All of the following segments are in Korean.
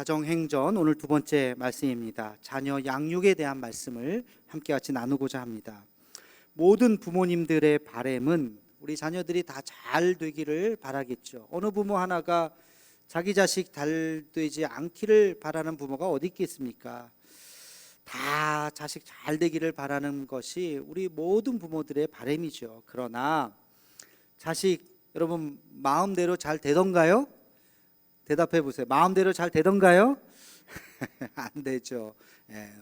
가정행전 오늘 두 번째 말씀입니다. 자녀 양육에 대한 말씀을 함께 같이 나누고자 합니다. 모든 부모님들의 바람은 우리 자녀들이 다 잘 되기를 바라겠죠. 어느 부모 하나가 자기 자식 잘 되지 않기를 바라는 부모가 어디 있겠습니까? 다 자식 잘 되기를 바라는 것이 우리 모든 부모들의 바람이죠. 그러나 자식 여러분 마음대로 잘 되던가요? 대답해 보세요. 마음대로 잘 되던가요? 안 되죠.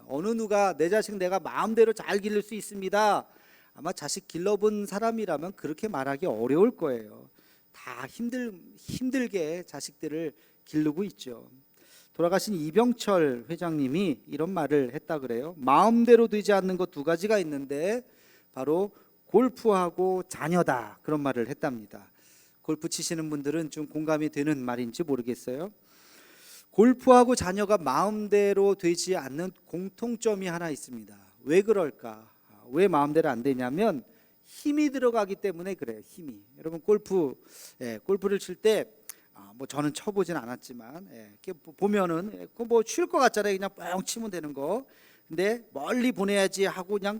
어느 누가 내 자식 내가 마음대로 잘 기를 수 있습니다. 아마 자식 길러본 사람이라면 그렇게 말하기 어려울 거예요. 다 힘들게 자식들을 기르고 있죠. 돌아가신 이병철 회장님이 이런 말을 했다 그래요. 마음대로 되지 않는 것 두 가지가 있는데 바로 골프하고 자녀다, 그런 말을 했답니다. 골프 치시는 분들은 좀 공감이 되는 말인지 모르겠어요. 골프하고 자녀가 마음대로 되지 않는 공통점이 하나 있습니다. 왜 그럴까? 왜 마음대로 안 되냐면 힘이 들어가기 때문에 그래요. 힘이. 여러분 골프를 칠 때 뭐 저는 쳐보진 않았지만 이렇게 보면은 뭐 쉴 것 같잖아요. 그냥 뻥 치면 되는 거. 근데 멀리 보내야지 하고 그냥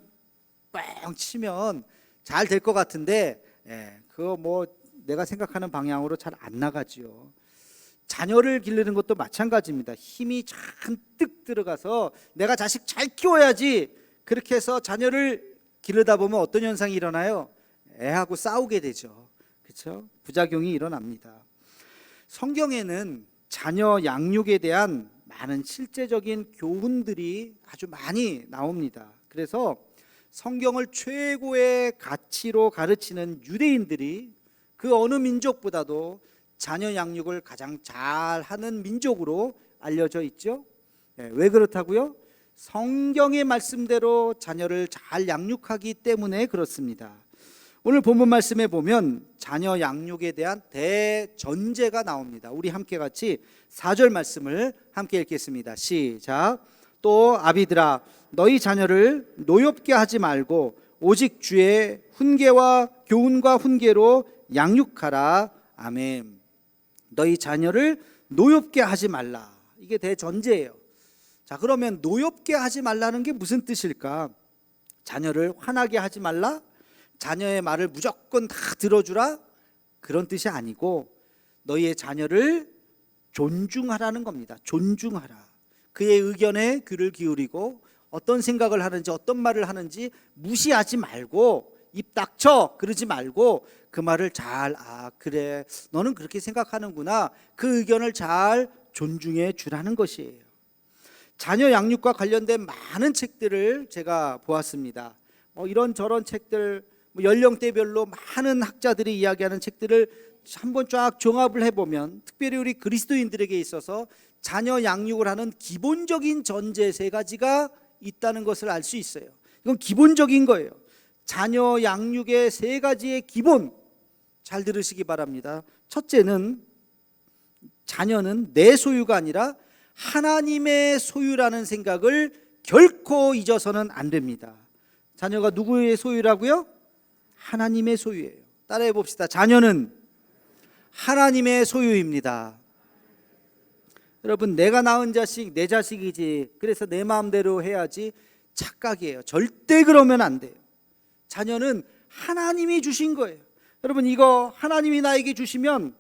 뻥 치면 잘 될 것 같은데 그거 뭐 내가 생각하는 방향으로 잘 안 나가지요. 자녀를 기르는 것도 마찬가지입니다. 힘이 잔뜩 들어가서 내가 자식 잘 키워야지 그렇게 해서 자녀를 기르다 보면 어떤 현상이 일어나요? 애하고 싸우게 되죠. 그렇죠? 부작용이 일어납니다. 성경에는 자녀 양육에 대한 많은 실제적인 교훈들이 아주 많이 나옵니다. 그래서 성경을 최고의 가치로 가르치는 유대인들이 그 어느 민족보다도 자녀 양육을 가장 잘하는 민족으로 알려져 있죠. 왜 그렇다고요? 성경의 말씀대로 자녀를 잘 양육하기 때문에 그렇습니다. 오늘 본문 말씀에 보면 자녀 양육에 대한 대전제가 나옵니다. 우리 함께 같이 4절 말씀을 함께 읽겠습니다. 시작. 또 아비들아 너희 자녀를 노엽게 하지 말고 오직 주의 훈계와 교훈과 훈계로 양육하라. 아멘. 너희 자녀를 노엽게 하지 말라. 이게 대전제예요. 자, 그러면 노엽게 하지 말라는 게 무슨 뜻일까? 자녀를 화나게 하지 말라? 자녀의 말을 무조건 다 들어주라? 그런 뜻이 아니고 너희의 자녀를 존중하라는 겁니다. 존중하라. 그의 의견에 귀를 기울이고 어떤 생각을 하는지 어떤 말을 하는지 무시하지 말고 입 닥쳐 그러지 말고 그 말을 잘 그래 너는 그렇게 생각하는구나 그 의견을 잘 존중해 주라는 것이에요. 자녀 양육과 관련된 많은 책들을 제가 보았습니다. 이런저런 책들 연령대별로 많은 학자들이 이야기하는 책들을 한번 쫙 종합을 해보면 특별히 우리 그리스도인들에게 있어서 자녀 양육을 하는 기본적인 전제 3가지가 있다는 것을 알 수 있어요. 이건 기본적인 거예요. 자녀 양육의 3가지의 기본, 잘 들으시기 바랍니다. 첫째는 자녀는 내 소유가 아니라 하나님의 소유라는 생각을 결코 잊어서는 안 됩니다. 자녀가 누구의 소유라고요? 하나님의 소유예요. 따라해 봅시다. 자녀는 하나님의 소유입니다. 여러분 내가 낳은 자식 내 자식이지 그래서 내 마음대로 해야지 착각이에요. 절대 그러면 안 돼요. 자녀는 하나님이 주신 거예요. 여러분 이거 하나님이 나에게 주시면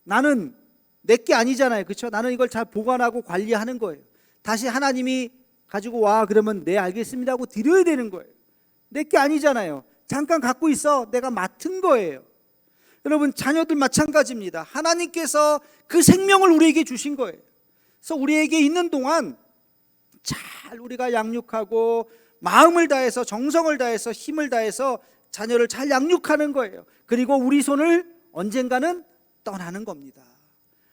나는 내 게 아니잖아요. 그렇죠? 나는 이걸 잘 보관하고 관리하는 거예요. 다시 하나님이 가지고 와 그러면 네 알겠습니다 하고 드려야 되는 거예요. 내 게 아니잖아요. 잠깐 갖고 있어. 내가 맡은 거예요. 여러분 자녀들 마찬가지입니다. 하나님께서 그 생명을 우리에게 주신 거예요. 그래서 우리에게 있는 동안 잘 우리가 양육하고 마음을 다해서 정성을 다해서 힘을 다해서 자녀를 잘 양육하는 거예요. 그리고 우리 손을 언젠가는 떠나는 겁니다.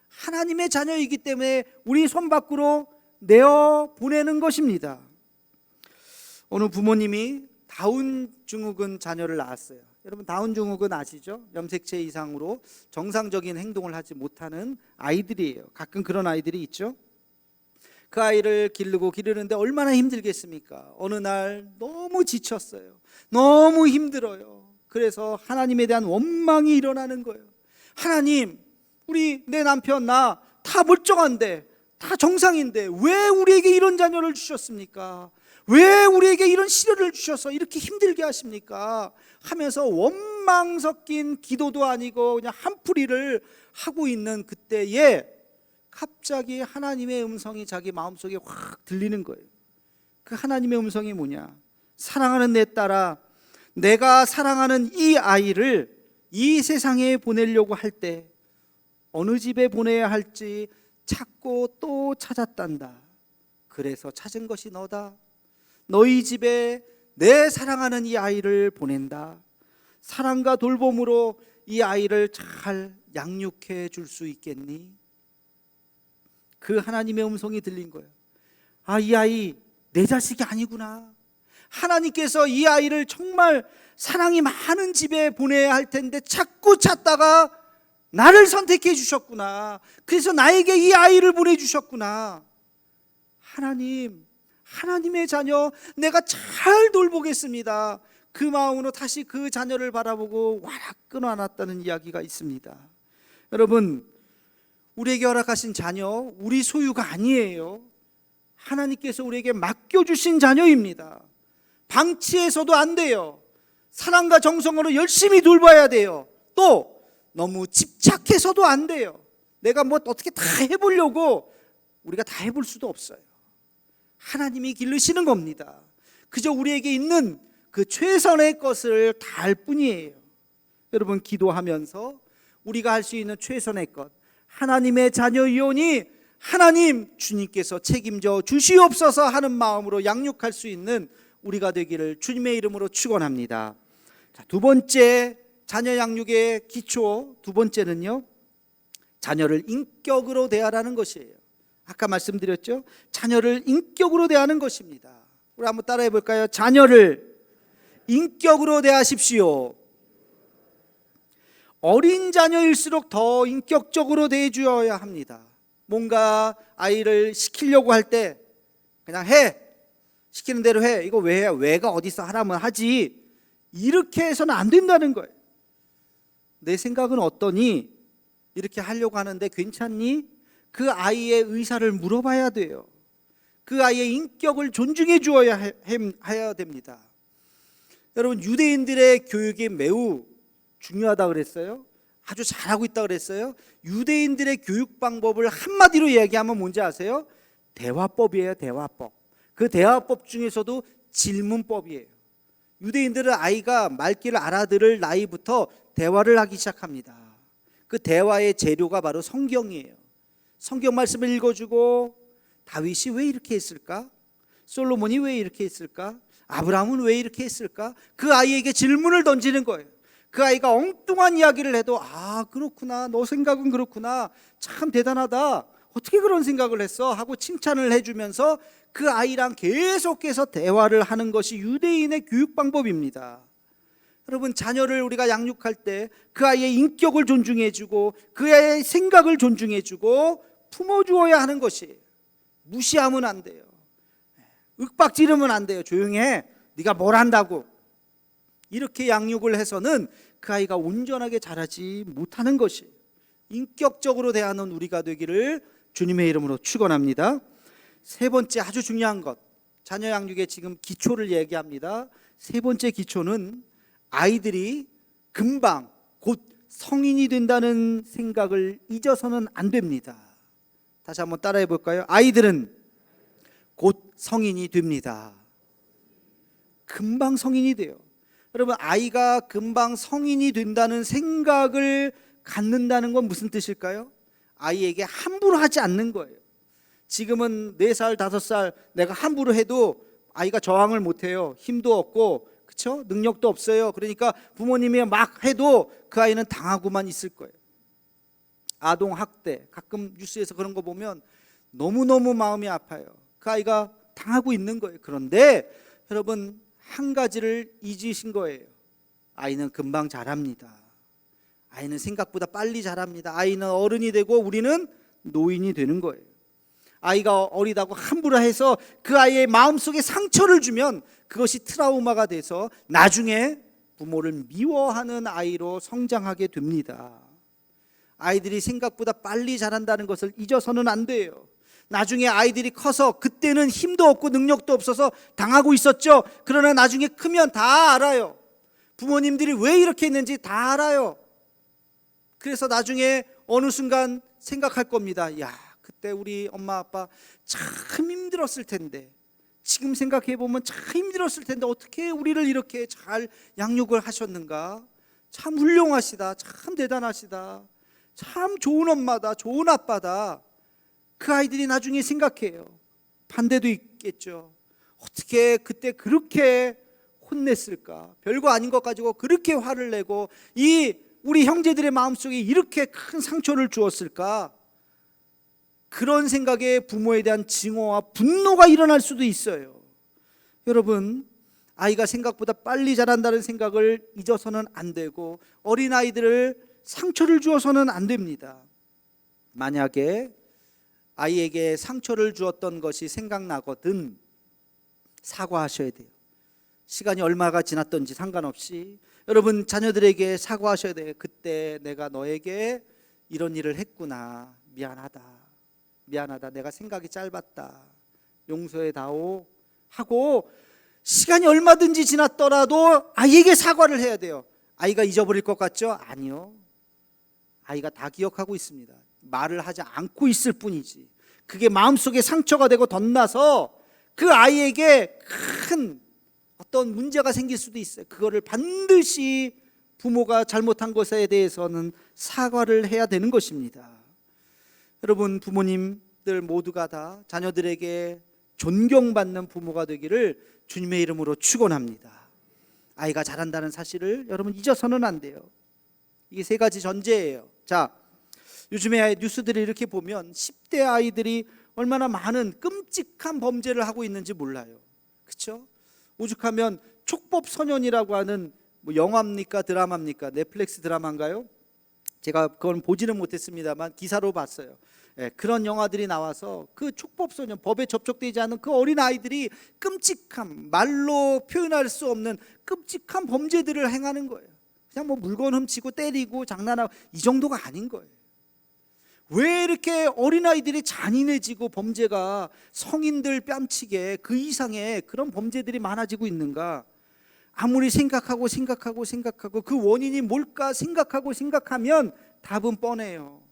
하나님의 자녀이기 때문에 우리 손 밖으로 내어 보내는 것입니다. 어느 부모님이 다운 증후군 자녀를 낳았어요. 여러분 다운 증후군 아시죠? 염색체 이상으로 정상적인 행동을 하지 못하는 아이들이에요. 가끔 그런 아이들이 있죠. 그 아이를 기르는데 얼마나 힘들겠습니까? 어느 날 너무 지쳤어요. 너무 힘들어요. 그래서 하나님에 대한 원망이 일어나는 거예요. 하나님, 내 남편 나 다 멀쩡한데 다 정상인데 왜 우리에게 이런 자녀를 주셨습니까? 왜 우리에게 이런 시련을 주셔서 이렇게 힘들게 하십니까? 하면서 원망 섞인 기도도 아니고 그냥 한풀이를 하고 있는 그때에 갑자기 하나님의 음성이 자기 마음속에 확 들리는 거예요. 그 하나님의 음성이 뭐냐? 사랑하는 내 딸아, 내가 사랑하는 이 아이를 이 세상에 보내려고 할 때 어느 집에 보내야 할지 찾고 또 찾았단다. 그래서 찾은 것이 너다. 너희 집에 내 사랑하는 이 아이를 보낸다. 사랑과 돌봄으로 이 아이를 잘 양육해 줄 수 있겠니? 그 하나님의 음성이 들린 거예요. 아, 이 아이 내 자식이 아니구나. 하나님께서 이 아이를 정말 사랑이 많은 집에 보내야 할 텐데 자꾸 찾다가 나를 선택해 주셨구나. 그래서 나에게 이 아이를 보내주셨구나. 하나님의 자녀 내가 잘 돌보겠습니다. 그 마음으로 다시 그 자녀를 바라보고 와락 끊어놨다는 이야기가 있습니다. 여러분, 우리에게 허락하신 자녀 우리 소유가 아니에요. 하나님께서 우리에게 맡겨주신 자녀입니다. 방치해서도 안 돼요. 사랑과 정성으로 열심히 돌봐야 돼요. 또 너무 집착해서도 안 돼요. 내가 뭐 어떻게 다 해보려고 우리가 다 해볼 수도 없어요. 하나님이 기르시는 겁니다. 그저 우리에게 있는 그 최선의 것을 다 할 뿐이에요. 여러분, 기도하면서 우리가 할 수 있는 최선의 것, 하나님의 자녀이오니 하나님 주님께서 책임져 주시옵소서 하는 마음으로 양육할 수 있는 우리가 되기를 주님의 이름으로 축원합니다. 자, 두 번째 자녀 양육의 기초, 두 번째는요, 자녀를 인격으로 대하라는 것이에요. 아까 말씀드렸죠? 자녀를 인격으로 대하는 것입니다. 우리 한번 따라해 볼까요? 자녀를 인격으로 대하십시오. 어린 자녀일수록 더 인격적으로 대해 주어야 합니다. 뭔가 아이를 시키려고 할 때 그냥 해, 시키는 대로 해. 이거 왜 해? 왜가 어디서 하라면 하지. 이렇게 해서는 안 된다는 거예요. 내 생각은 어떠니? 이렇게 하려고 하는데 괜찮니? 그 아이의 의사를 물어봐야 돼요. 그 아이의 인격을 존중해 주어야 해야 됩니다. 여러분, 유대인들의 교육이 매우 중요하다 그랬어요. 아주 잘하고 있다 그랬어요. 유대인들의 교육 방법을 한마디로 얘기하면 뭔지 아세요? 대화법이에요. 대화법. 그 대화법 중에서도 질문법이에요. 유대인들은 아이가 말귀를 알아들을 나이부터 대화를 하기 시작합니다. 그 대화의 재료가 바로 성경이에요. 성경 말씀을 읽어주고, 다윗이 왜 이렇게 했을까? 솔로몬이 왜 이렇게 했을까? 아브라함은 왜 이렇게 했을까? 그 아이에게 질문을 던지는 거예요. 그 아이가 엉뚱한 이야기를 해도 아, 그렇구나, 너 생각은 그렇구나, 참 대단하다, 어떻게 그런 생각을 했어? 하고 칭찬을 해주면서 그 아이랑 계속해서 대화를 하는 것이 유대인의 교육 방법입니다. 여러분, 자녀를 우리가 양육할 때 그 아이의 인격을 존중해주고 그 아이의 생각을 존중해주고 품어주어야 하는 것이에요. 무시하면 안 돼요. 윽박지르면 안 돼요. 조용히 해, 네가 뭘 한다고. 이렇게 양육을 해서는 그 아이가 온전하게 자라지 못하는 것이에요. 인격적으로 대하는 우리가 되기를 주님의 이름으로 축원합니다. 세 번째 아주 중요한 것, 자녀 양육의 지금 기초를 얘기합니다. 세 번째 기초는 아이들이 금방 곧 성인이 된다는 생각을 잊어서는 안 됩니다. 다시 한번 따라해 볼까요? 아이들은 곧 성인이 됩니다. 금방 성인이 돼요. 여러분, 아이가 금방 성인이 된다는 생각을 갖는다는 건 무슨 뜻일까요? 아이에게 함부로 하지 않는 거예요. 지금은 4살, 5살 내가 함부로 해도 아이가 저항을 못해요. 힘도 없고, 그렇죠? 능력도 없어요. 그러니까 부모님이 막 해도 그 아이는 당하고만 있을 거예요. 아동 학대, 가끔 뉴스에서 그런 거 보면 너무너무 마음이 아파요. 그 아이가 당하고 있는 거예요. 그런데 여러분, 한 가지를 잊으신 거예요. 아이는 금방 자랍니다. 아이는 생각보다 빨리 자랍니다. 아이는 어른이 되고 우리는 노인이 되는 거예요. 아이가 어리다고 함부로 해서 그 아이의 마음속에 상처를 주면 그것이 트라우마가 돼서 나중에 부모를 미워하는 아이로 성장하게 됩니다. 아이들이 생각보다 빨리 자란다는 것을 잊어서는 안 돼요. 나중에 아이들이 커서 그때는 힘도 없고 능력도 없어서 당하고 있었죠. 그러나 나중에 크면 다 알아요. 부모님들이 왜 이렇게 했는지 다 알아요. 그래서 나중에 어느 순간 생각할 겁니다. 야, 그때 우리 엄마 아빠 참 힘들었을 텐데, 지금 생각해 보면 참 힘들었을 텐데 어떻게 우리를 이렇게 잘 양육을 하셨는가. 참 훌륭하시다. 참 대단하시다. 참 좋은 엄마다. 좋은 아빠다. 그 아이들이 나중에 생각해요. 반대도 있겠죠. 어떻게 그때 그렇게 혼냈을까? 별거 아닌 것 가지고 그렇게 화를 내고 이 우리 형제들의 마음속에 이렇게 큰 상처를 주었을까? 그런 생각에 부모에 대한 증오와 분노가 일어날 수도 있어요. 여러분, 아이가 생각보다 빨리 자란다는 생각을 잊어서는 안 되고 어린아이들을 상처를 주어서는 안 됩니다. 만약에 아이에게 상처를 주었던 것이 생각나거든 사과하셔야 돼요. 시간이 얼마가 지났던지 상관없이 여러분 자녀들에게 사과하셔야 돼요. 그때 내가 너에게 이런 일을 했구나. 미안하다. 내가 생각이 짧았다. 용서해다오 하고 시간이 얼마든지 지났더라도 아이에게 사과를 해야 돼요. 아이가 잊어버릴 것 같죠? 아니요. 아이가 다 기억하고 있습니다. 말을 하지 않고 있을 뿐이지. 그게 마음속에 상처가 되고 덧나서 그 아이에게 큰 어떤 문제가 생길 수도 있어요. 그거를 반드시 부모가 잘못한 것에 대해서는 사과를 해야 되는 것입니다. 여러분, 부모님들 모두가 다 자녀들에게 존경받는 부모가 되기를 주님의 이름으로 축원합니다. 아이가 잘한다는 사실을 여러분 잊어서는 안 돼요. 이게 세 가지 전제예요. 자, 요즘에 뉴스들을 이렇게 보면 10대 아이들이 얼마나 많은 끔찍한 범죄를 하고 있는지 몰라요. 그렇죠? 오죽하면 촉법소년이라고 하는 뭐 영화입니까 드라마입니까? 넷플릭스 드라마인가요? 제가 그건 보지는 못했습니다만 기사로 봤어요. 그런 영화들이 나와서 그 촉법소년, 법에 접촉되지 않은 그 어린 아이들이 끔찍한, 말로 표현할 수 없는 끔찍한 범죄들을 행하는 거예요. 그냥 뭐 물건 훔치고 때리고 장난하고 이 정도가 아닌 거예요. 왜 이렇게 어린아이들이 잔인해지고 범죄가 성인들 뺨치게 그 이상의 그런 범죄들이 많아지고 있는가? 아무리 생각하고 그 원인이 뭘까 생각하면 답은 뻔해요.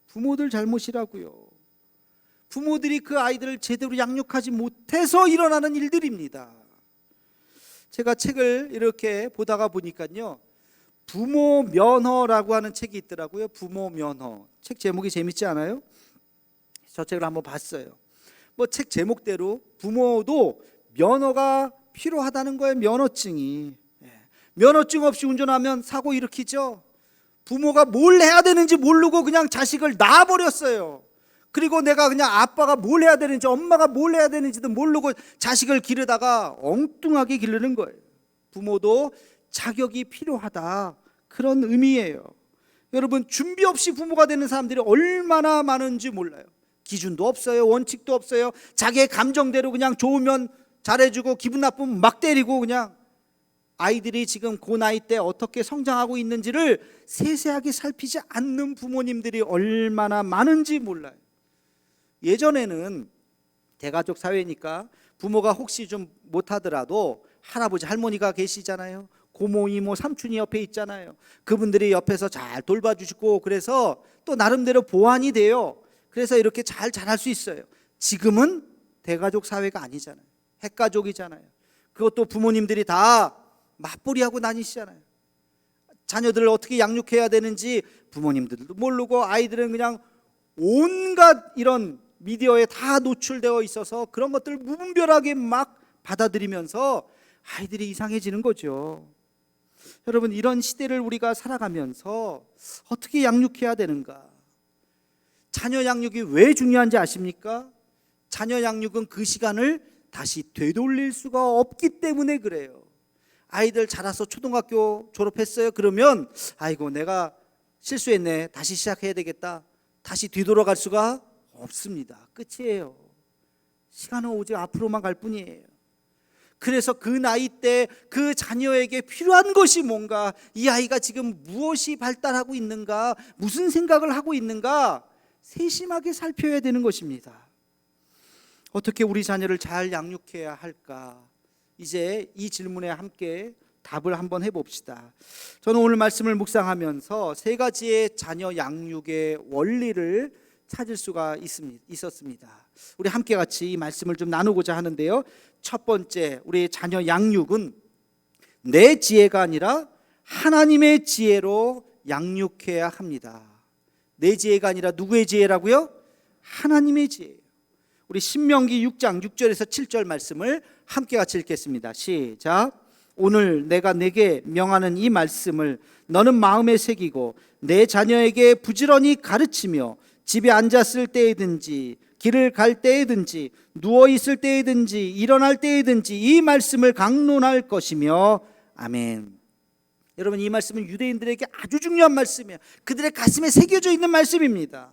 부모들 잘못이라고요. 부모들이 그 아이들을 제대로 양육하지 못해서 일어나는 일들입니다. 제가 책을 이렇게 보다가 보니까요, 부모 면허라고 하는 책이 있더라고요. 부모 면허. 책 제목이 재밌지 않아요? 저 책을 한번 봤어요. 뭐 책 제목대로 부모도 면허가 필요하다는 거예요. 면허증이. 면허증 없이 운전하면 사고 일으키죠. 부모가 뭘 해야 되는지 모르고 그냥 자식을 놔버렸어요. 그리고 내가 그냥 아빠가 뭘 해야 되는지 엄마가 뭘 해야 되는지도 모르고 자식을 기르다가 엉뚱하게 기르는 거예요. 부모도 자격이 필요하다, 그런 의미예요. 여러분, 준비 없이 부모가 되는 사람들이 얼마나 많은지 몰라요. 기준도 없어요. 원칙도 없어요. 자기의 감정대로 그냥 좋으면 잘해주고 기분 나쁘면 막 때리고, 그냥 아이들이 지금 그 나이 때 어떻게 성장하고 있는지를 세세하게 살피지 않는 부모님들이 얼마나 많은지 몰라요. 예전에는 대가족 사회니까 부모가 혹시 좀 못하더라도 할아버지 할머니가 계시잖아요. 고모 이모 삼촌이 옆에 있잖아요. 그분들이 옆에서 잘 돌봐주시고 그래서 또 나름대로 보완이 돼요. 그래서 이렇게 잘 자랄 수 있어요. 지금은 대가족 사회가 아니잖아요. 핵가족이잖아요. 그것도 부모님들이 다 맞벌이하고 다니시잖아요. 자녀들을 어떻게 양육해야 되는지 부모님들도 모르고 아이들은 그냥 온갖 이런 미디어에 다 노출되어 있어서 그런 것들을 무분별하게 막 받아들이면서 아이들이 이상해지는 거죠. 여러분, 이런 시대를 우리가 살아가면서 어떻게 양육해야 되는가? 자녀 양육이 왜 중요한지 아십니까? 자녀 양육은 그 시간을 다시 되돌릴 수가 없기 때문에 그래요. 아이들 자라서 초등학교 졸업했어요. 그러면 아이고 내가 실수했네, 다시 시작해야 되겠다, 다시 뒤돌아갈 수가 없습니다. 끝이에요. 시간은 오직 앞으로만 갈 뿐이에요. 그래서 그 나이 때 그 자녀에게 필요한 것이 뭔가, 이 아이가 지금 무엇이 발달하고 있는가, 무슨 생각을 하고 있는가 세심하게 살펴야 되는 것입니다. 어떻게 우리 자녀를 잘 양육해야 할까? 이제 이 질문에 함께 답을 한번 해봅시다. 저는 오늘 말씀을 묵상하면서 세 가지의 자녀 양육의 원리를 찾을 수가 있었습니다. 우리 함께 같이 이 말씀을 좀 나누고자 하는데요. 첫 번째, 우리 자녀 양육은 내 지혜가 아니라 하나님의 지혜로 양육해야 합니다. 내 지혜가 아니라 누구의 지혜라고요? 하나님의 지혜. 우리 신명기 6장 6절에서 7절 말씀을 함께 같이 읽겠습니다. 시작. 오늘 내가 내게 명하는 이 말씀을 너는 마음에 새기고 내 자녀에게 부지런히 가르치며 집에 앉았을 때이든지 길을 갈 때이든지 누워 있을 때이든지 일어날 때이든지 이 말씀을 강론할 것이며 아멘. 여러분, 이 말씀은 유대인들에게 아주 중요한 말씀이에요. 그들의 가슴에 새겨져 있는 말씀입니다.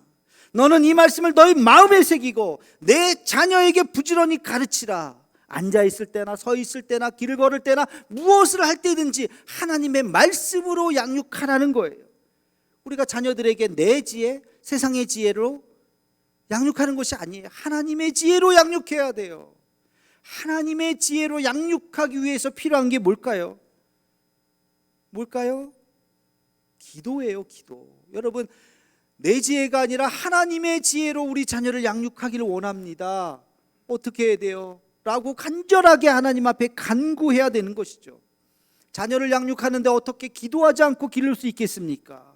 너는 이 말씀을 너희 마음에 새기고 내 자녀에게 부지런히 가르치라. 앉아 있을 때나 서 있을 때나 길을 걸을 때나 무엇을 할 때든지 하나님의 말씀으로 양육하라는 거예요. 우리가 자녀들에게 내 지혜, 세상의 지혜로 양육하는 것이 아니에요. 하나님의 지혜로 양육해야 돼요. 하나님의 지혜로 양육하기 위해서 필요한 게 뭘까요? 뭘까요? 기도예요, 기도. 여러분, 내 지혜가 아니라 하나님의 지혜로 우리 자녀를 양육하기를 원합니다. 어떻게 해야 돼요? 라고 간절하게 하나님 앞에 간구해야 되는 것이죠. 자녀를 양육하는데 어떻게 기도하지 않고 기를 수 있겠습니까?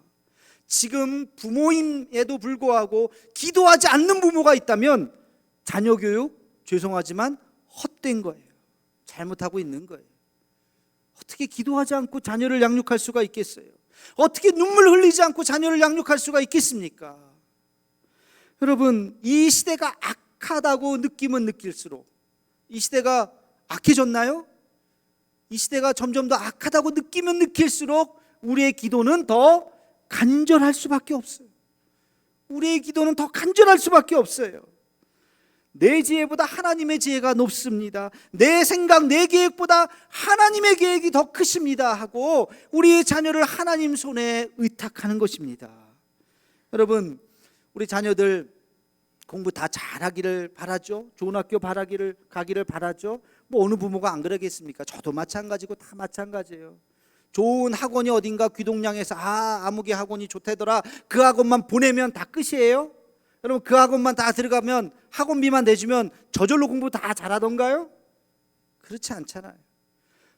지금 부모임에도 불구하고 기도하지 않는 부모가 있다면 자녀 교육, 죄송하지만 헛된 거예요. 잘못하고 있는 거예요. 어떻게 기도하지 않고 자녀를 양육할 수가 있겠어요? 어떻게 눈물 흘리지 않고 자녀를 양육할 수가 있겠습니까? 여러분, 이 시대가 악하다고 느끼면 느낄수록, 이 시대가 악해졌나요? 이 시대가 점점 더 악하다고 느끼면 느낄수록 우리의 기도는 더 간절할 수밖에 없어요. 우리의 기도는 더 간절할 수밖에 없어요. 내 지혜보다 하나님의 지혜가 높습니다. 내 생각, 내 계획보다 하나님의 계획이 더 크십니다 하고 우리의 자녀를 하나님 손에 의탁하는 것입니다. 여러분, 우리 자녀들 공부 다 잘하기를 바라죠. 좋은 학교 가기를 바라죠. 뭐 어느 부모가 안 그러겠습니까? 저도 마찬가지고 다 마찬가지예요. 좋은 학원이 어딘가 귀동냥에서 아무개 학원이 좋다더라, 그 학원만 보내면 다 끝이에요? 여러분, 그 학원만 다 들어가면, 학원비만 내주면 저절로 공부 다 잘하던가요? 그렇지 않잖아요.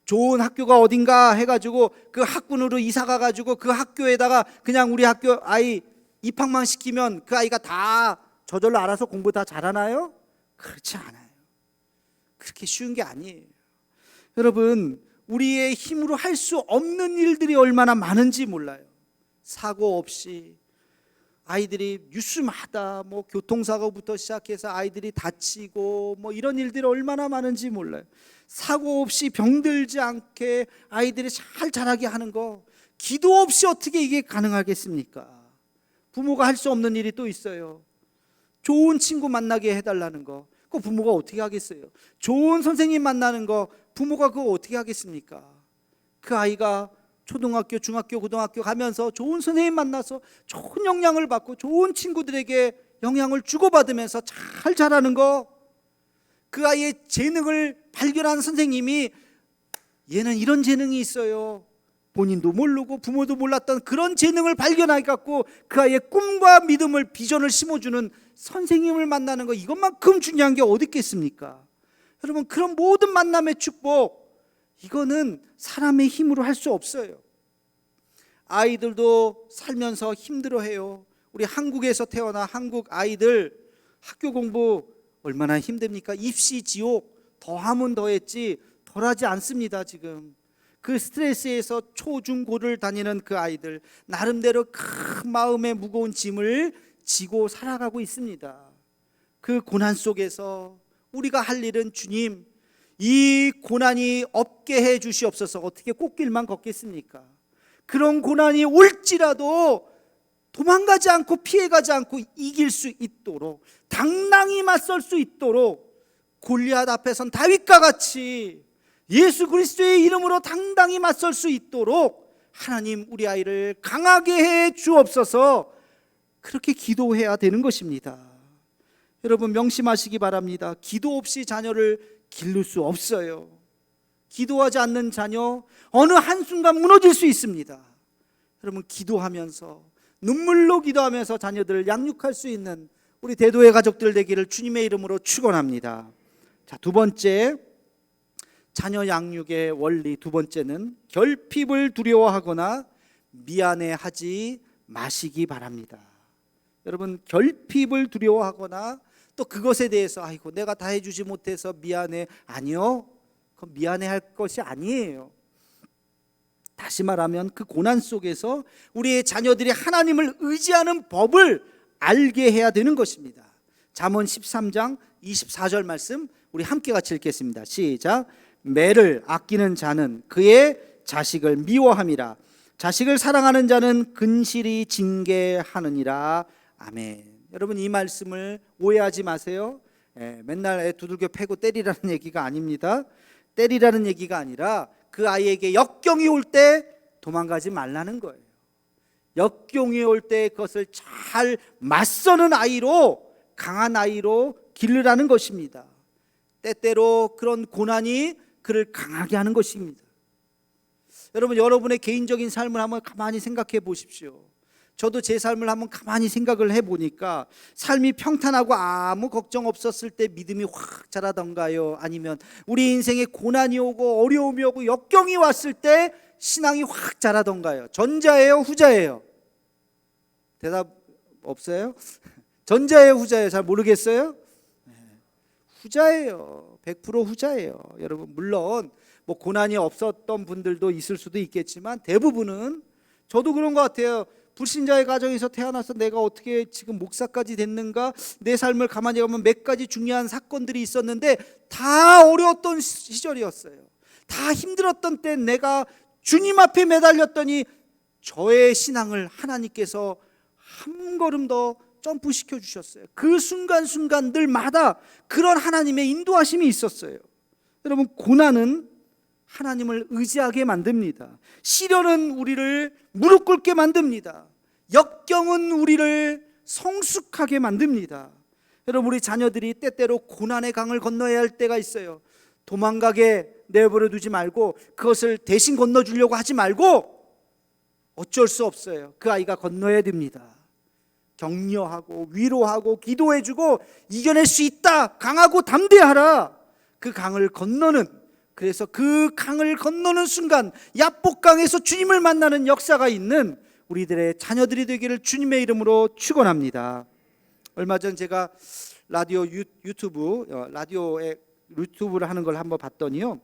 좋은 학교가 어딘가 해가지고 그 학군으로 이사 가가지고 그 학교에다가 그냥 우리 학교 아이 입학만 시키면 그 아이가 다 저절로 알아서 공부 다 잘하나요? 그렇지 않아요. 그렇게 쉬운 게 아니에요. 여러분, 우리의 힘으로 할 수 없는 일들이 얼마나 많은지 몰라요. 사고 없이 아이들이 뉴스마다 뭐 교통사고부터 시작해서 아이들이 다치고 뭐 이런 일들이 얼마나 많은지 몰라요. 사고 없이 병들지 않게 아이들이 잘 자라게 하는 거, 기도 없이 어떻게 이게 가능하겠습니까? 부모가 할 수 없는 일이 또 있어요. 좋은 친구 만나게 해달라는 거, 그거 부모가 어떻게 하겠어요? 좋은 선생님 만나는 거, 부모가 그거 어떻게 하겠습니까? 그 아이가 초등학교, 중학교, 고등학교 가면서 좋은 선생님 만나서 좋은 영향을 받고 좋은 친구들에게 영향을 주고받으면서 잘 자라는 거, 그 아이의 재능을 발견한 선생님이 얘는 이런 재능이 있어요, 본인도 모르고 부모도 몰랐던 그런 재능을 발견해갖고 그 아이의 꿈과 믿음을, 비전을 심어주는 선생님을 만나는 거, 이것만큼 중요한 게 어디 있겠습니까? 여러분, 그런 모든 만남의 축복, 이거는 사람의 힘으로 할 수 없어요. 아이들도 살면서 힘들어해요. 우리 한국에서 태어나 한국 아이들 학교 공부 얼마나 힘듭니까? 입시 지옥, 더하면 더했지 덜하지 않습니다. 지금 그 스트레스에서 초, 중, 고를 다니는 그 아이들, 나름대로 큰 마음의 무거운 짐을 지고 살아가고 있습니다. 그 고난 속에서 우리가 할 일은, 주님, 이 고난이 없게 해 주시옵소서. 어떻게 꽃길만 걷겠습니까? 그런 고난이 올지라도 도망가지 않고 피해가지 않고 이길 수 있도록, 당당히 맞설 수 있도록, 골리앗 앞에선 다윗과 같이 예수 그리스도의 이름으로 당당히 맞설 수 있도록 하나님, 우리 아이를 강하게 해 주옵소서. 그렇게 기도해야 되는 것입니다. 여러분 명심하시기 바랍니다. 기도 없이 자녀를 기를 수 없어요. 기도하지 않는 자녀 어느 한순간 무너질 수 있습니다. 여러분 기도하면서 눈물로 기도하면서 자녀들을 양육할 수 있는 우리 대도의 가족들 되기를 주님의 이름으로 축원합니다. 자, 두 번째 자녀 양육의 원리 두 번째는 결핍을 두려워하거나 미안해하지 마시기 바랍니다. 여러분 결핍을 두려워하거나 또 그것에 대해서 아이고 내가 다 해주지 못해서 미안해. 아니요, 그건 미안해할 것이 아니에요. 다시 말하면 그 고난 속에서 우리의 자녀들이 하나님을 의지하는 법을 알게 해야 되는 것입니다. 잠언 13장 24절 말씀 우리 함께 같이 읽겠습니다. 시작. 매를 아끼는 자는 그의 자식을 미워함이라. 자식을 사랑하는 자는 근실히 징계하느니라. 아멘. 여러분 이 말씀을 오해하지 마세요. 맨날 애 두들겨 패고 때리라는 얘기가 아닙니다. 때리라는 얘기가 아니라 그 아이에게 역경이 올 때 도망가지 말라는 거예요. 역경이 올 때 그것을 잘 맞서는 아이로, 강한 아이로 기르라는 것입니다. 때때로 그런 고난이 그를 강하게 하는 것입니다. 여러분 여러분의 개인적인 삶을 한번 가만히 생각해 보십시오. 저도 제 삶을 한번 가만히 생각을 해보니까 삶이 평탄하고 아무 걱정 없었을 때 믿음이 확 자라던가요? 아니면 우리 인생에 고난이 오고 어려움이 오고 역경이 왔을 때 신앙이 확 자라던가요? 전자예요? 후자예요? 대답 없어요? 전자예요? 후자예요? 잘 모르겠어요? 후자예요. 100% 후자예요. 여러분 물론 뭐 고난이 없었던 분들도 있을 수도 있겠지만 대부분은 저도 그런 것 같아요. 불신자의 가정에서 태어나서 내가 어떻게 지금 목사까지 됐는가? 내 삶을 가만히 보면 몇 가지 중요한 사건들이 있었는데 다 어려웠던 시절이었어요. 다 힘들었던 때 내가 주님 앞에 매달렸더니 저의 신앙을 하나님께서 한 걸음 더 점프시켜 주셨어요. 그 순간순간들마다 그런 하나님의 인도하심이 있었어요. 여러분 고난은 하나님을 의지하게 만듭니다. 시련은 우리를 무릎 꿇게 만듭니다. 역경은 우리를 성숙하게 만듭니다. 여러분 우리 자녀들이 때때로 고난의 강을 건너야 할 때가 있어요. 도망가게 내버려 두지 말고 그것을 대신 건너주려고 하지 말고 어쩔 수 없어요. 그 아이가 건너야 됩니다. 격려하고 위로하고 기도해주고 이겨낼 수 있다. 강하고 담대하라. 그 강을 건너는, 그래서 그 강을 건너는 순간 야복강에서 주님을 만나는 역사가 있는 우리들의 자녀들이 되기를 주님의 이름으로 축원합니다. 얼마 전 제가 라디오에 유튜브를 하는 걸 한번 봤더니요,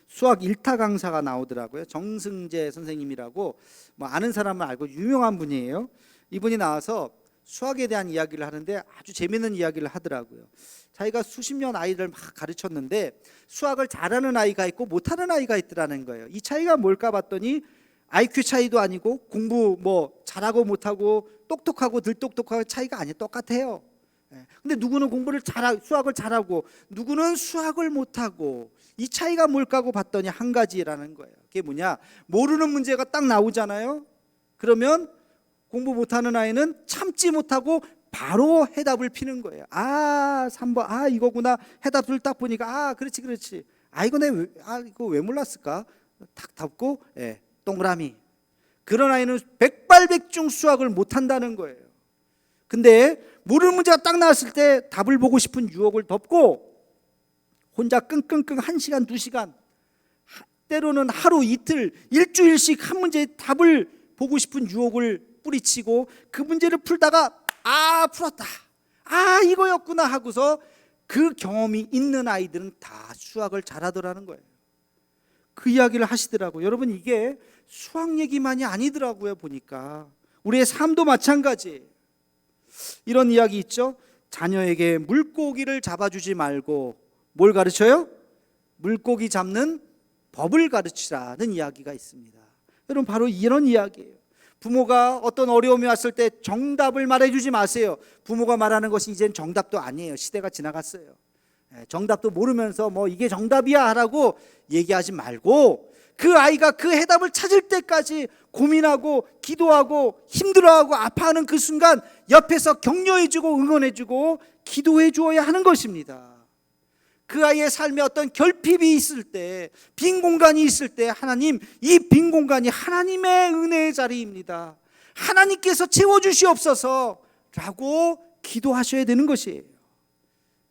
수학 1타 강사가 나오더라고요. 정승재 선생님이라고 뭐 아는 사람은 알고 유명한 분이에요. 이분이 나와서 수학에 대한 이야기를 하는데 아주 재미있는 이야기를 하더라고요. 자기가 수십 년 아이를 막 가르쳤는데 수학을 잘하는 아이가 있고 못하는 아이가 있더라는 거예요. 이 차이가 뭘까 봤더니 IQ 차이도 아니고 공부 뭐 잘하고 못하고 똑똑하고 덜 똑똑하고 차이가 아니에요. 똑같아요. 근데 누구는 수학을 잘하고 누구는 수학을 못하고, 이 차이가 뭘까 하고 봤더니 한 가지라는 거예요. 그게 뭐냐, 모르는 문제가 딱 나오잖아요. 그러면 공부 못하는 아이는 참지 못하고 바로 해답을 피는 거예요. 3번 이거구나. 해답을 딱 보니까 그렇지. 이거 왜 몰랐을까? 탁 답고 동그라미. 그런 아이는 백발백중 수학을 못한다는 거예요. 근데 모르는 문제가 딱 나왔을 때 답을 보고 싶은 유혹을 덮고 혼자 끙끙끙 1시간 2시간, 때로는 하루 이틀 일주일씩 한 문제의 답을 보고 싶은 유혹을 뿌리치고 그 문제를 풀다가 풀었다, 이거였구나 하고서 그 경험이 있는 아이들은 다 수학을 잘하더라는 거예요. 그 이야기를 하시더라고요. 여러분 이게 수학 얘기만이 아니더라고요. 보니까 우리의 삶도 마찬가지. 이런 이야기 있죠. 자녀에게 물고기를 잡아주지 말고 뭘 가르쳐요? 물고기 잡는 법을 가르치라는 이야기가 있습니다. 여러분 바로 이런 이야기예요. 부모가 어떤 어려움이 왔을 때 정답을 말해주지 마세요. 부모가 말하는 것이 이젠 정답도 아니에요. 시대가 지나갔어요. 정답도 모르면서 뭐 이게 정답이야 하라고 얘기하지 말고 그 아이가 그 해답을 찾을 때까지 고민하고 기도하고 힘들어하고 아파하는 그 순간 옆에서 격려해주고 응원해주고 기도해 주어야 하는 것입니다. 그 아이의 삶에 어떤 결핍이 있을 때, 빈 공간이 있을 때 하나님, 이 빈 공간이 하나님의 은혜의 자리입니다. 하나님께서 채워주시옵소서 라고 기도하셔야 되는 것이에요.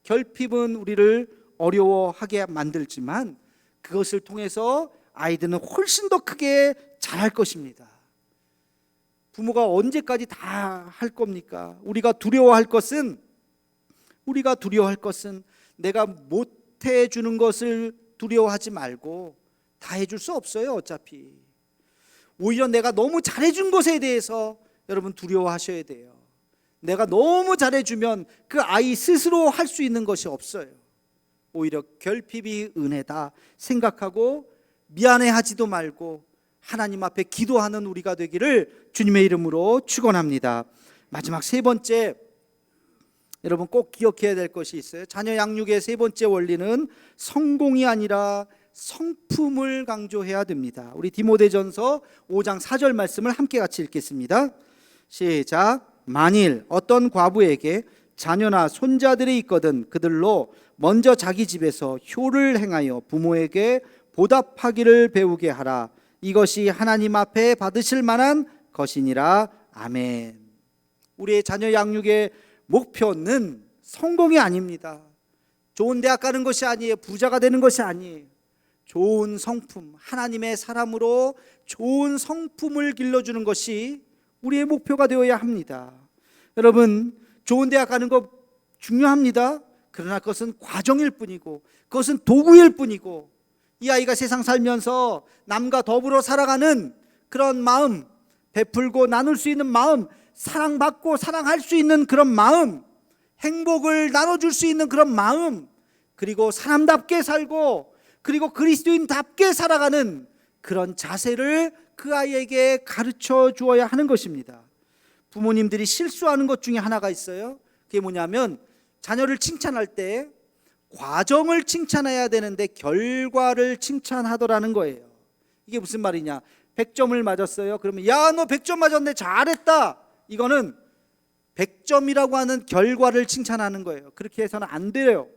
결핍은 우리를 어려워하게 만들지만 그것을 통해서 아이들은 훨씬 더 크게 잘할 것입니다. 부모가 언제까지 다 할 겁니까? 우리가 두려워할 것은 내가 못해 주는 것을 두려워하지 말고 다 해줄 수 없어요. 어차피 오히려 내가 너무 잘해준 것에 대해서 여러분 두려워하셔야 돼요. 내가 너무 잘해주면 그 아이 스스로 할 수 있는 것이 없어요. 오히려 결핍이 은혜다 생각하고 미안해하지도 말고 하나님 앞에 기도하는 우리가 되기를 주님의 이름으로 축원합니다. 마지막 세 번째, 여러분 꼭 기억해야 될 것이 있어요. 자녀 양육의 세 번째 원리는 성공이 아니라 성품을 강조해야 됩니다. 우리 디모데전서 5장 4절 말씀을 함께 같이 읽겠습니다. 시작. 만일 어떤 과부에게 자녀나 손자들이 있거든 그들로 먼저 자기 집에서 효를 행하여 부모에게 보답하기를 배우게 하라. 이것이 하나님 앞에 받으실 만한 것이니라. 아멘. 우리의 자녀 양육의 목표는 성공이 아닙니다. 좋은 대학 가는 것이 아니에요. 부자가 되는 것이 아니에요. 좋은 성품, 하나님의 사람으로 좋은 성품을 길러주는 것이 우리의 목표가 되어야 합니다. 여러분, 좋은 대학 가는 거 중요합니다. 그러나 그것은 과정일 뿐이고 그것은 도구일 뿐이고, 이 아이가 세상 살면서 남과 더불어 살아가는 그런 마음, 베풀고 나눌 수 있는 마음, 사랑받고 사랑할 수 있는 그런 마음, 행복을 나눠줄 수 있는 그런 마음, 그리고 사람답게 살고 그리고 그리스도인답게 살아가는 그런 자세를 그 아이에게 가르쳐 주어야 하는 것입니다. 부모님들이 실수하는 것 중에 하나가 있어요. 그게 뭐냐면 자녀를 칭찬할 때 과정을 칭찬해야 되는데 결과를 칭찬하더라는 거예요. 이게 무슨 말이냐? 100점을 맞았어요. 그러면 야, 너 100점 맞았네, 잘했다. 이거는 100점이라고 하는 결과를 칭찬하는 거예요. 그렇게 해서는 안 돼요.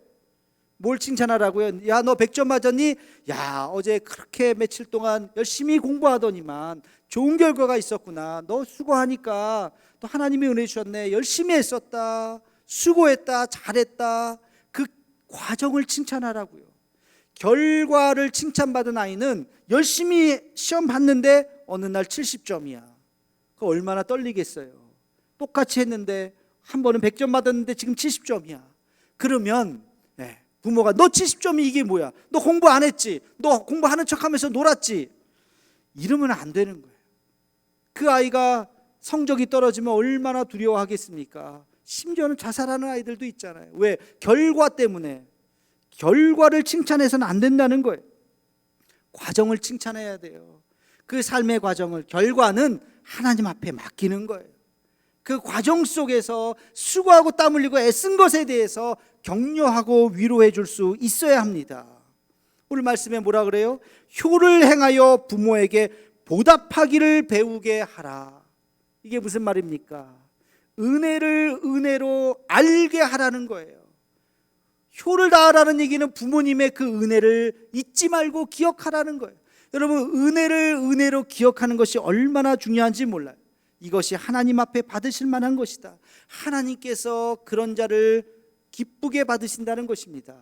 뭘 칭찬하라고요? 야, 너 100점 맞았니? 야, 어제 그렇게 며칠 동안 열심히 공부하더니만 좋은 결과가 있었구나. 너 수고하니까 또 하나님이 은혜 주셨네. 열심히 했었다. 수고했다. 잘했다. 그 과정을 칭찬하라고요. 결과를 칭찬받은 아이는 열심히 시험 봤는데 어느 날 70점이야. 그 얼마나 떨리겠어요. 똑같이 했는데 한 번은 100점 받았는데 지금 70점이야. 그러면 부모가 너 70점이 이게 뭐야? 너 공부 안 했지? 너 공부하는 척하면서 놀았지? 이러면 안 되는 거예요. 그 아이가 성적이 떨어지면 얼마나 두려워하겠습니까? 심지어는 자살하는 아이들도 있잖아요. 왜? 결과 때문에. 결과를 칭찬해서는 안 된다는 거예요. 과정을 칭찬해야 돼요. 그 삶의 과정을, 결과는 하나님 앞에 맡기는 거예요. 그 과정 속에서 수고하고 땀 흘리고 애쓴 것에 대해서 격려하고 위로해 줄 수 있어야 합니다. 오늘 말씀에 뭐라 그래요? 효를 행하여 부모에게 보답하기를 배우게 하라. 이게 무슨 말입니까? 은혜를 은혜로 알게 하라는 거예요. 효를 다하라는 얘기는 부모님의 그 은혜를 잊지 말고 기억하라는 거예요. 여러분, 은혜를 은혜로 기억하는 것이 얼마나 중요한지 몰라요. 이것이 하나님 앞에 받으실 만한 것이다. 하나님께서 그런 자를 기쁘게 받으신다는 것입니다.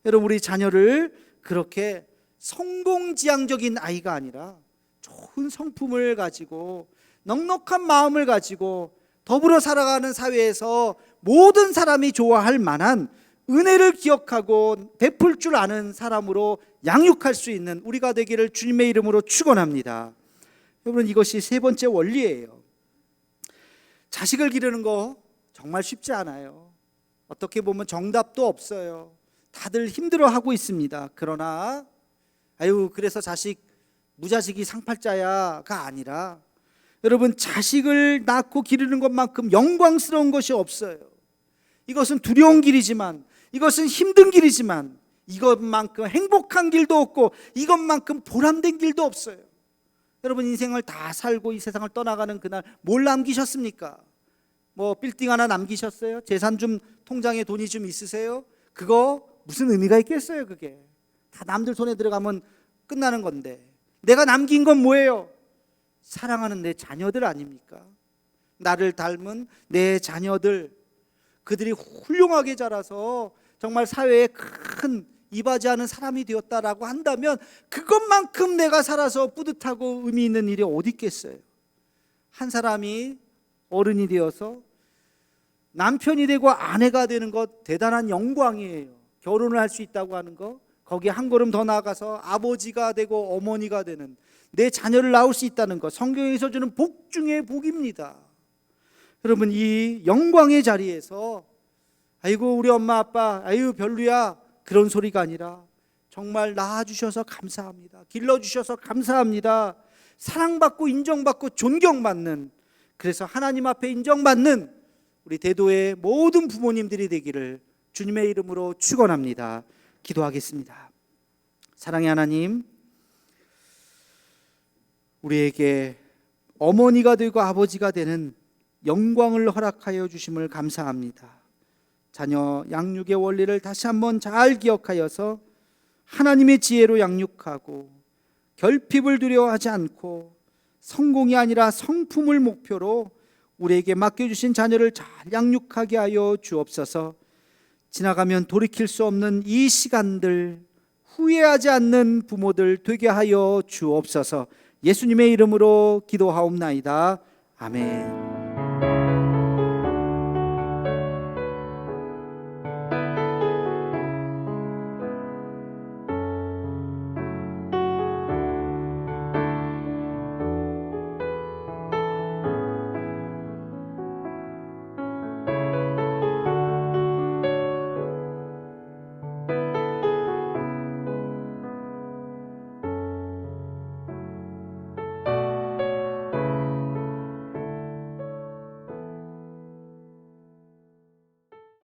여러분, 우리 자녀를 그렇게 성공지향적인 아이가 아니라 좋은 성품을 가지고 넉넉한 마음을 가지고 더불어 살아가는 사회에서 모든 사람이 좋아할 만한 은혜를 기억하고 베풀 줄 아는 사람으로 양육할 수 있는 우리가 되기를 주님의 이름으로 축원합니다. 여러분, 이것이 세 번째 원리예요. 자식을 기르는 거 정말 쉽지 않아요. 어떻게 보면 정답도 없어요. 다들 힘들어하고 있습니다. 그러나 그래서 자식 무자식이 상팔자야가 아니라, 여러분, 자식을 낳고 기르는 것만큼 영광스러운 것이 없어요. 이것은 두려운 길이지만, 이것은 힘든 길이지만, 이것만큼 행복한 길도 없고 이것만큼 보람된 길도 없어요. 여러분, 인생을 다 살고 이 세상을 떠나가는 그날 뭘 남기셨습니까? 뭐 빌딩 하나 남기셨어요? 재산 좀 통장에 돈이 좀 있으세요? 그거 무슨 의미가 있겠어요? 그게 다 남들 손에 들어가면 끝나는 건데, 내가 남긴 건 뭐예요? 사랑하는 내 자녀들 아닙니까? 나를 닮은 내 자녀들, 그들이 훌륭하게 자라서 정말 사회에 큰 이바지하는 사람이 되었다라고 한다면 그것만큼 내가 살아서 뿌듯하고 의미 있는 일이 어디 있겠어요? 한 사람이 어른이 되어서 남편이 되고 아내가 되는 것 대단한 영광이에요. 결혼을 할 수 있다고 하는 거, 거기에 한 걸음 더 나아가서 아버지가 되고 어머니가 되는, 내 자녀를 낳을 수 있다는 것, 성경에서 주는 복 중에 복입니다. 여러분, 이 영광의 자리에서 아이고 우리 엄마 아빠 아유 별로야 그런 소리가 아니라 정말 낳아주셔서 감사합니다, 길러주셔서 감사합니다, 사랑받고 인정받고 존경받는, 그래서 하나님 앞에 인정받는 우리 대도의 모든 부모님들이 되기를 주님의 이름으로 축원합니다. 기도하겠습니다. 사랑의 하나님, 우리에게 어머니가 되고 아버지가 되는 영광을 허락하여 주심을 감사합니다. 자녀 양육의 원리를 다시 한번 잘 기억하여서 하나님의 지혜로 양육하고 결핍을 두려워하지 않고 성공이 아니라 성품을 목표로 우리에게 맡겨주신 자녀를 잘 양육하게 하여 주옵소서. 지나가면 돌이킬 수 없는 이 시간들, 후회하지 않는 부모들 되게 하여 주옵소서. 예수님의 이름으로 기도하옵나이다. 아멘.